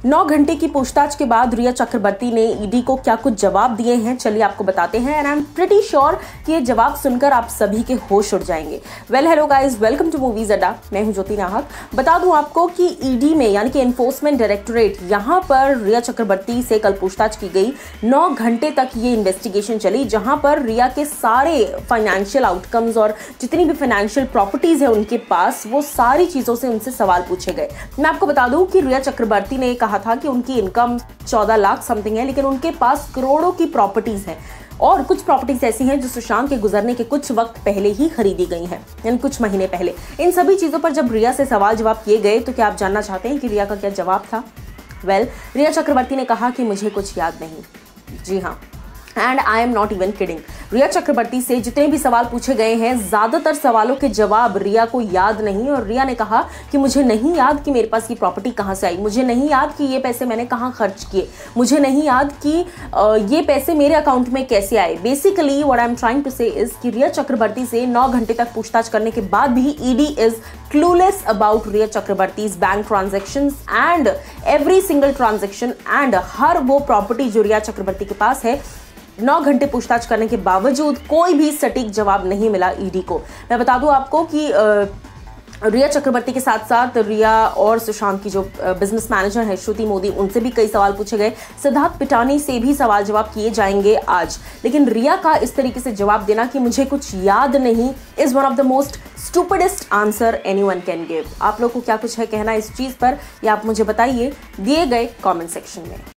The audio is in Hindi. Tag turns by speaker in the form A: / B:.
A: 9 घंटे की पूछताछ के बाद रिया चक्रवर्ती ने ईडी को क्या कुछ जवाब दिए हैं, चलिए आपको बताते हैं। And I am pretty sure कि ये जवाब सुनकर आप सभी के होश उड़ जाएंगे। Well hello guys, welcome to movies Adda. मैं हूं ज्योति नाहक। बता दूं आपको कि ईडी में यानी कि एनफोर्समेंट डायरेक्टोरेट, यहां पर रिया चक्रवर्ती से कल पूछताछ की गई। 9 घंटे तक ये इन्वेस्टिगेशन चली, जहां पर रिया के सारे फाइनेंशियल आउटकम्स और जितनी भी फाइनेंशियल प्रॉपर्टीज है उनके पास, वो सारी चीजों से उनसे सवाल पूछे गए। मैं आपको बता दूं कि रिया चक्रवर्ती ने कहा था कि उनकी इनकम 14 लाख समथिंग है, लेकिन उनके पास करोड़ों की प्रॉपर्टीज हैं और कुछ प्रॉपर्टीज ऐसी हैं जो सुशांत के गुजरने के कुछ वक्त पहले ही खरीदी गई हैं, यानी कुछ महीने पहले। इन सभी चीजों पर जब रिया से सवाल जवाब किए गए तो क्या आप जानना चाहते हैं कि रिया का क्या जवाब था? वेल, रिया चक्रवर्ती ने कहा कि मुझे कुछ याद नहीं। जी हाँ, and I am not even kidding. Riya Chakraborty से जितने भी सवाल पूछे गए हैं, ज्यादातर सवालों के जवाब रिया को याद नहीं। और रिया ने कहा कि मुझे नहीं याद कि मेरे पास ये प्रॉपर्टी कहाँ से आई, मुझे नहीं याद कि ये पैसे मैंने कहाँ खर्च किए, मुझे नहीं याद कि ये पैसे मेरे अकाउंट में कैसे आए। Basically what I am trying to say is कि रिया चक्रवर्ती से 9 घंटे तक पूछताछ करने के बाद भी ED is clueless about Riya Chakraborty's bank transactions and every single transaction and हर वो प्रॉपर्टी जो रिया चक्रवर्ती के पास है। 9 घंटे पूछताछ करने के बावजूद कोई भी सटीक जवाब नहीं मिला ईडी को। मैं बता दूं आपको कि रिया चक्रवर्ती के साथ साथ रिया और सुशांत की जो बिजनेस मैनेजर है श्रुति मोदी, उनसे भी कई सवाल पूछे गए। सिद्धार्थ पिटानी से भी सवाल जवाब किए जाएंगे आज। लेकिन रिया का इस तरीके से जवाब देना कि मुझे कुछ याद नहीं is one of the most stupidest answer anyone can give. आप लोग को क्या कुछ है कहना इस चीज पर, या आप मुझे बताइए दिए गए कमेंट सेक्शन में।